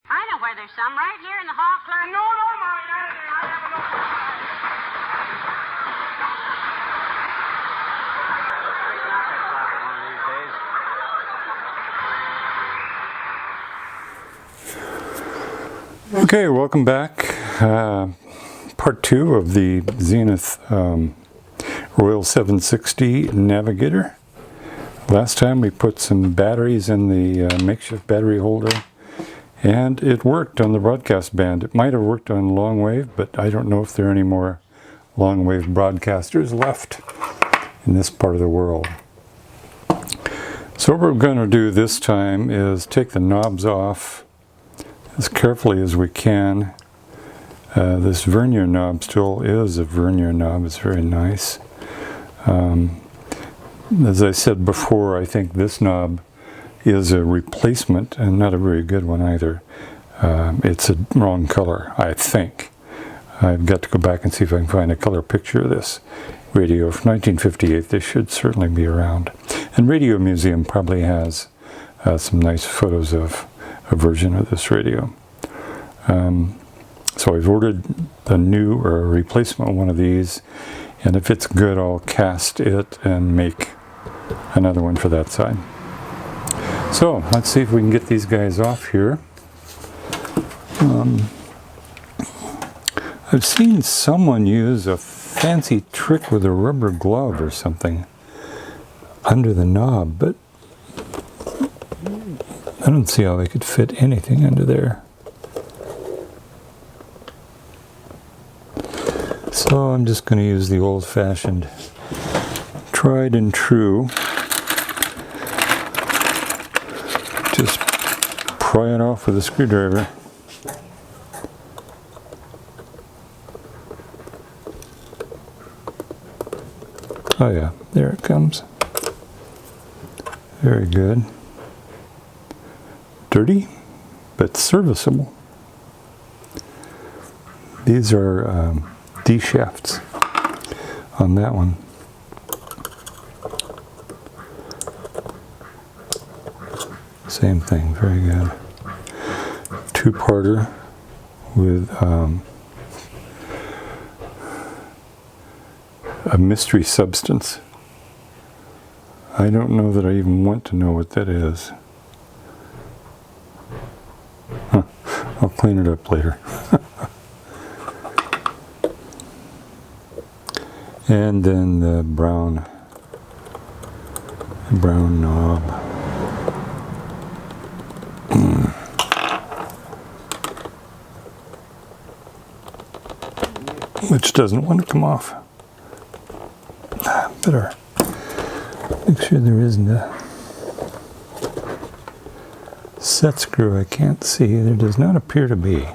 I know where there's some, right here in the hall, clerk. No, Molly, not in there. I have enough. Okay, welcome back. Part 2 of the Zenith Royal 760 Navigator. Last time we put some batteries in the makeshift battery holder, and it worked on the broadcast band. It might have worked on long wave, but I don't know if there are any more long wave broadcasters left in this part of the world. So what we're going to do this time is take the knobs off as carefully as we can. This vernier knob still is a vernier knob. It's very nice. As I said before, I think this knob is a replacement and not a very good one either. It's a wrong color, I think. I've got to go back and see if I can find a color picture of this radio from 1958. They should certainly be around. And Radio Museum probably has some nice photos of a version of this radio. So I've ordered the new or a replacement one of these, and if it's good, I'll cast it and make another one for that side. So let's see if we can get these guys off here. I've seen someone use a fancy trick with a rubber glove or something under the knob, but I don't see how they could fit anything under there. So I'm just going to use the old-fashioned, tried and true, just pry it off with a screwdriver. Oh yeah, there it comes. Very good. Dirty, but serviceable. These are D shafts on that one. Same thing, very good. Two-parter with a mystery substance. I don't know that I even want to know what that is. Huh. I'll clean it up later. And then the brown knob. Which doesn't want to come off. Better make sure there isn't a set screw I can't see. There does not appear to be.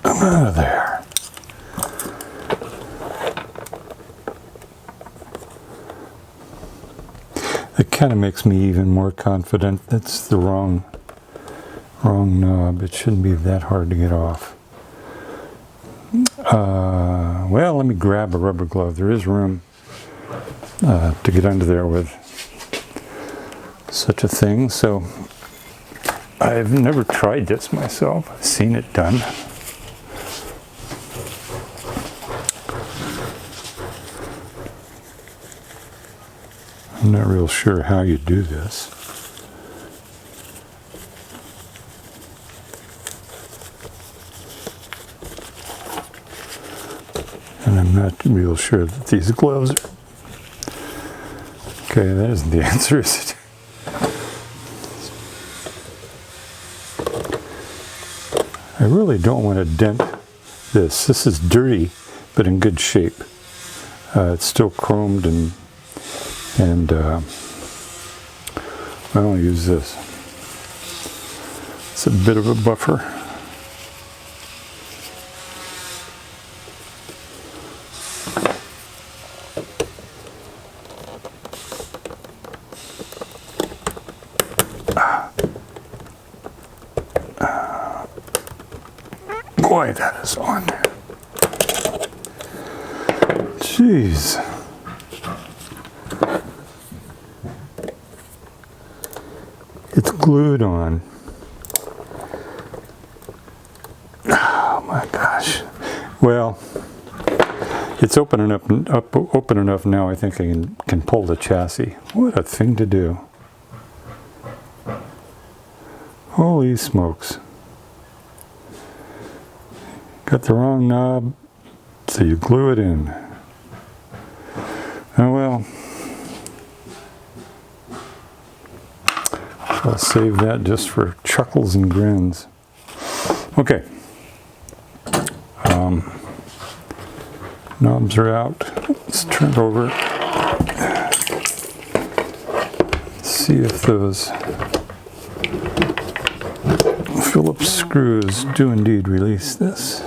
I'm out of there. It kind of makes me even more confident that's the wrong knob. It shouldn't be that hard to get off. Well, let me grab a rubber glove. There is room to get under there with such a thing. So I've never tried this myself. I've seen it done. I'm not real sure how you do this. And I'm not real sure that these gloves are... Okay, that isn't the answer, is it? I really don't want to dent this. This is dirty, but in good shape. It's still chromed and I'll use this. It's a bit of a buffer. Boy, that is on there. Jeez. It's glued on. Oh my gosh. Well, it's open enough now. I think I can pull the chassis. What a thing to do. Holy smokes. Got the wrong knob, so you glue it in. Oh well. I'll save that just for chuckles and grins. Okay. Knobs are out. Let's turn it over. See if those Phillips screws do indeed release this.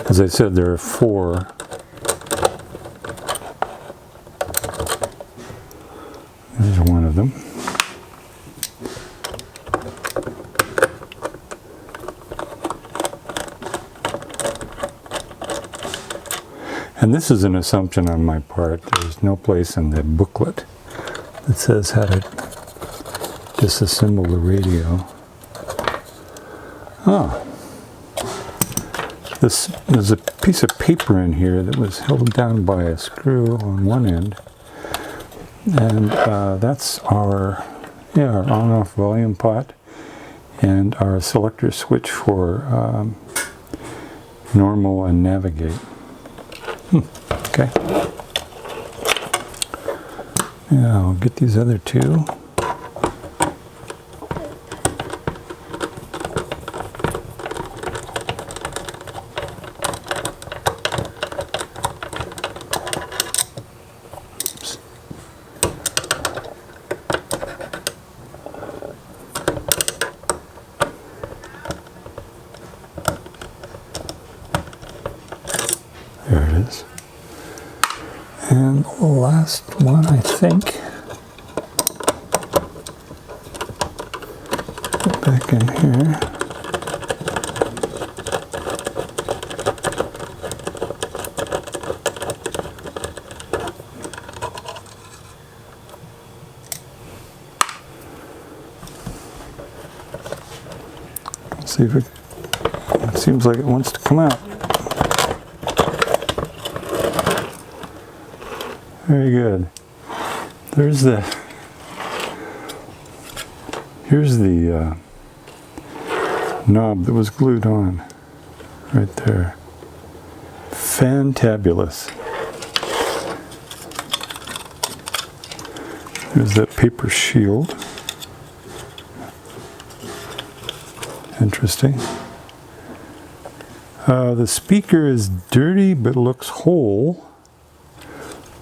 As I said, there are 4. There's one of them. And this is an assumption on my part. There's no place in the booklet that says how to disassemble the radio. Oh. There's a piece of paper in here that was held down by a screw on one end. And that's our on-off volume pot and our selector switch for normal and navigate. Okay. Yeah, I'll get these other 2. There it is. And the last one, I think. Put back in here. Let's see if it seems like it wants to come out. Very good. Here's the knob that was glued on right there. Fantabulous. There's that paper shield. Interesting. The speaker is dirty but looks whole.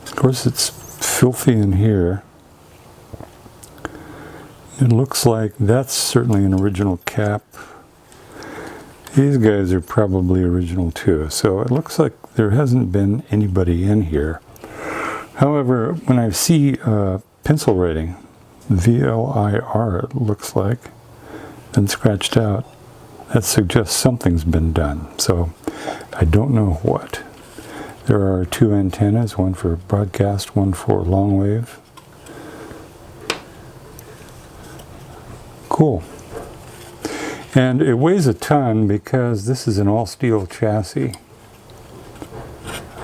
Of course, it's filthy in here. It looks like that's certainly an original cap. These guys are probably original too. So it looks like there hasn't been anybody in here. However, when I see pencil writing, VLIR it looks like, been scratched out, that suggests something's been done. So I don't know what. There are 2 antennas, one for broadcast, one for long wave. Cool. And it weighs a ton because this is an all-steel chassis.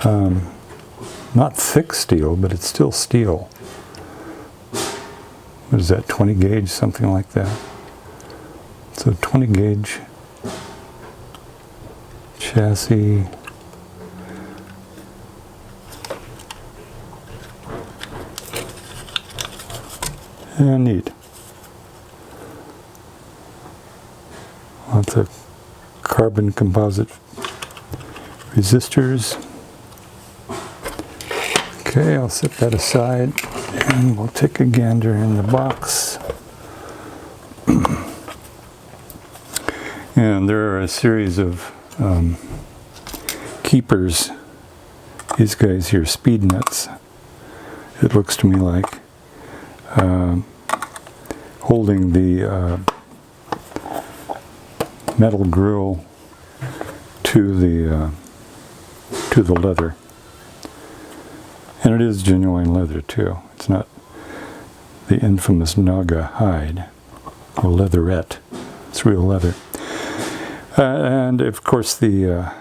Not thick steel, but it's still steel. What is that, 20 gauge, something like that? So 20 gauge chassis. And neat. Lots of carbon composite resistors. Okay, I'll set that aside and we'll take a gander in the box. And there are a series of keepers. These guys here, speed nuts, it looks to me like. holding the metal grill to the leather. And it is genuine leather too. It's not the infamous Naga hide or leatherette. It's real leather. And of course the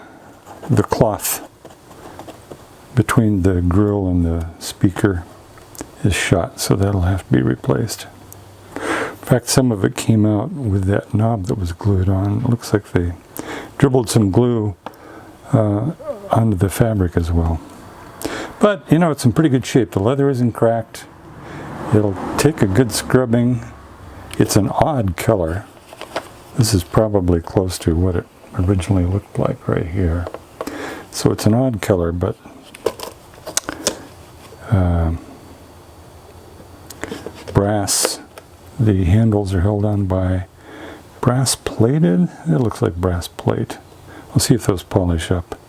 cloth between the grill and the speaker is shot, so that'll have to be replaced. In fact, some of it came out with that knob that was glued on. It looks like they dribbled some glue onto the fabric as well. But, you know, it's in pretty good shape. The leather isn't cracked. It'll take a good scrubbing. It's an odd color. This is probably close to what it originally looked like right here. So it's an odd color, but brass. The handles are held on by brass plated. It looks like brass plate. We'll see if those polish up.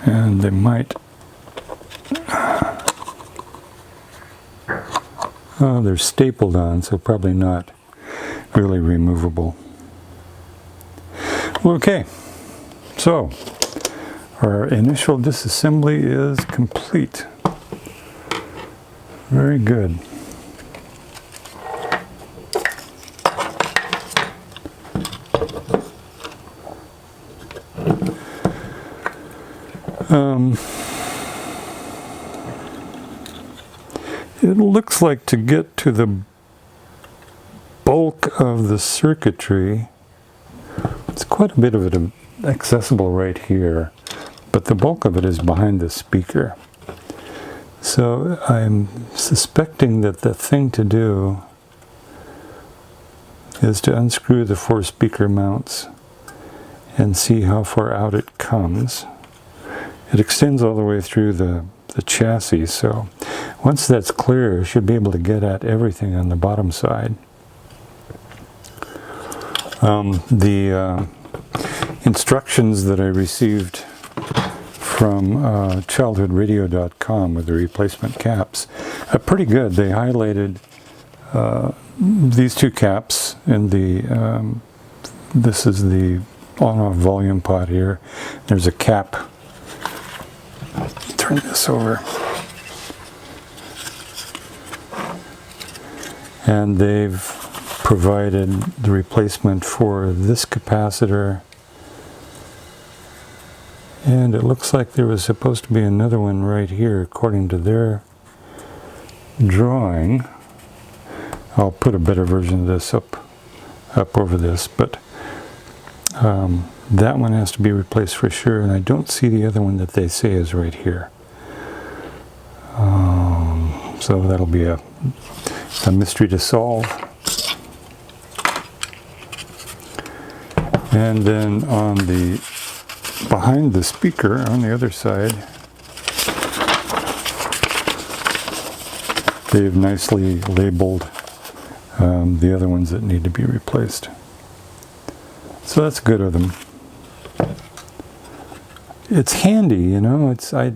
And they might. Oh, they're stapled on, so probably not really removable. Okay, so our initial disassembly is complete. Very good. It looks like to get to the bulk of the circuitry, it's quite a bit of it accessible right here, but the bulk of it is behind the speaker. So I'm suspecting that the thing to do is to unscrew the 4 speaker mounts and see how far out it comes. It extends all the way through the chassis, so once that's clear, you should be able to get at everything on the bottom side. The instructions that I received from childhoodradio.com with the replacement caps are pretty good. They highlighted these 2 caps, and this is the on-off volume pot here. There's a cap. Turn this over. And they've provided the replacement for this capacitor. And it looks like there was supposed to be another one right here, according to their drawing. I'll put a better version of this up over this, but that one has to be replaced for sure, and I don't see the other one that they say is right here. So that'll be a mystery to solve. And then on the behind the speaker on the other side, they've nicely labeled the other ones that need to be replaced. So that's good of them. It's handy, you know. I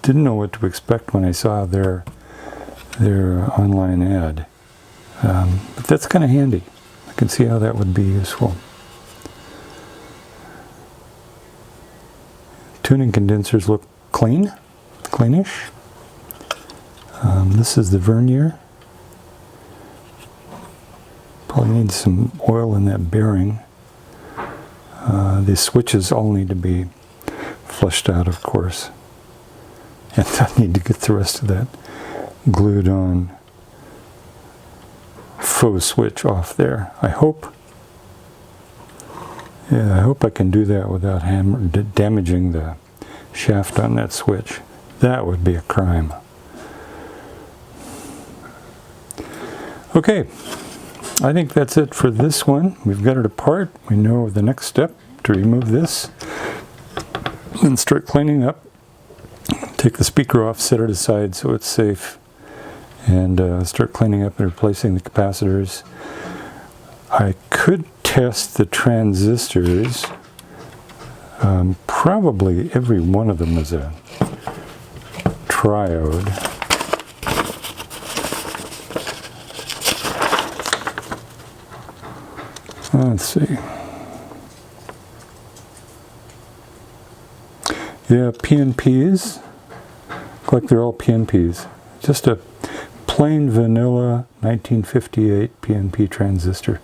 didn't know what to expect when I saw their online ad, but that's kind of handy. I can see how that would be useful. Tuning condensers look cleanish. This is the vernier. Probably needs some oil in that bearing. The switches all need to be flushed out, of course. And I need to get the rest of that glued on faux switch off there. I hope I can do that without damaging the shaft on that switch. That would be a crime. Okay, I think that's it for this one. We've got it apart. We know the next step to remove this and start cleaning up. Take the speaker off, set it aside so it's safe, and start cleaning up and replacing the capacitors. I could test the transistors. Probably every one of them is a triode. Let's see. Yeah, PNPs. Look like they're all PNPs. Just a plain vanilla 1958 PNP transistor.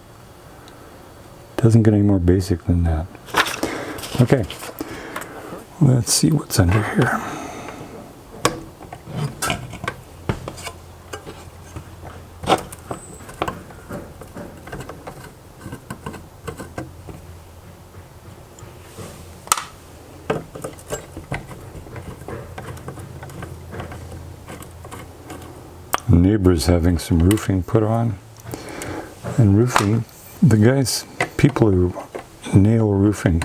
Doesn't get any more basic than that. Okay, let's see what's under here. Neighbors having some roofing put on. And roofing, people who nail roofing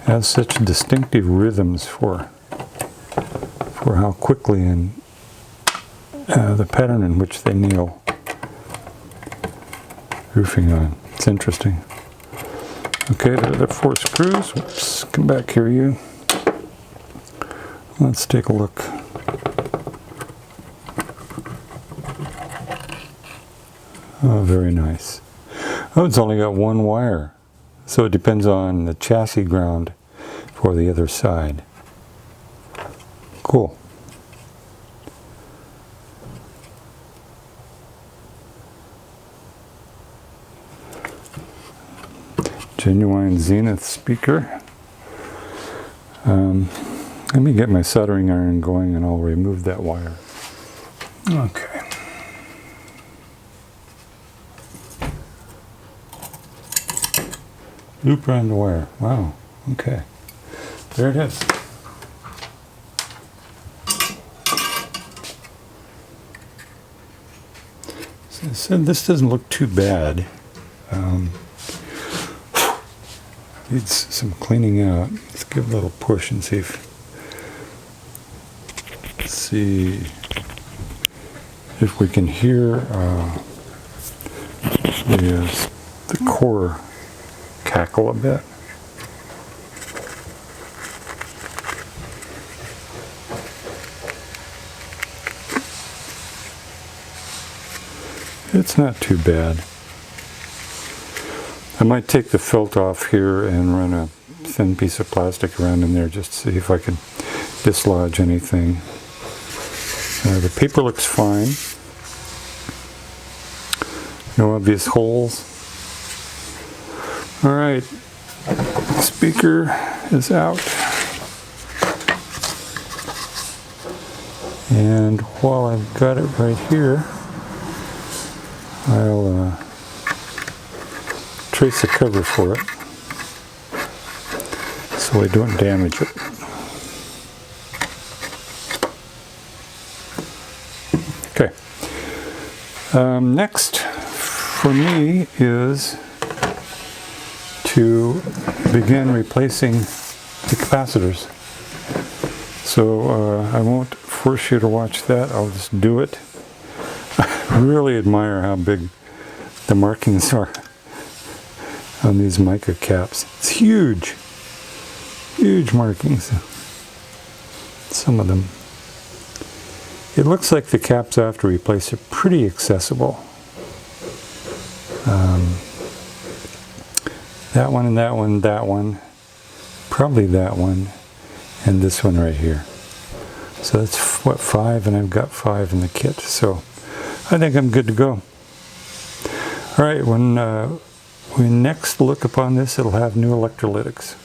have such distinctive rhythms for how quickly and the pattern in which they nail roofing on. It's interesting. Okay, there are the 4 screws. Whoops, come back here, you. Let's take a look. Oh, very nice. Oh, it's only got 1 wire. So it depends on the chassis ground for the other side. Cool. Genuine Zenith speaker. Let me get my soldering iron going and I'll remove that wire. Okay. Loop around the wire. Wow. Okay. There it is. So this doesn't look too bad. Needs some cleaning out. Let's give it a little push and see if we can hear the core cackle a bit. It's not too bad. I might take the felt off here and run a thin piece of plastic around in there just to see if I can dislodge anything. The paper looks fine. No obvious holes. Alright, speaker is out. And while I've got it right here, I'll trace the cover for it so I don't damage it. Okay. Next for me is to begin replacing the capacitors. So I won't force you to watch that, I'll just do it. I really admire how big the markings are on these mica caps. It's huge. Huge markings. Some of them. It looks like the caps I have to replace are pretty accessible. That one and that one, that one, probably that one, and this one right here. So that's what, 5, and I've got 5 in the kit. So I think I'm good to go. All right, when we next look upon this, it'll have new electrolytics.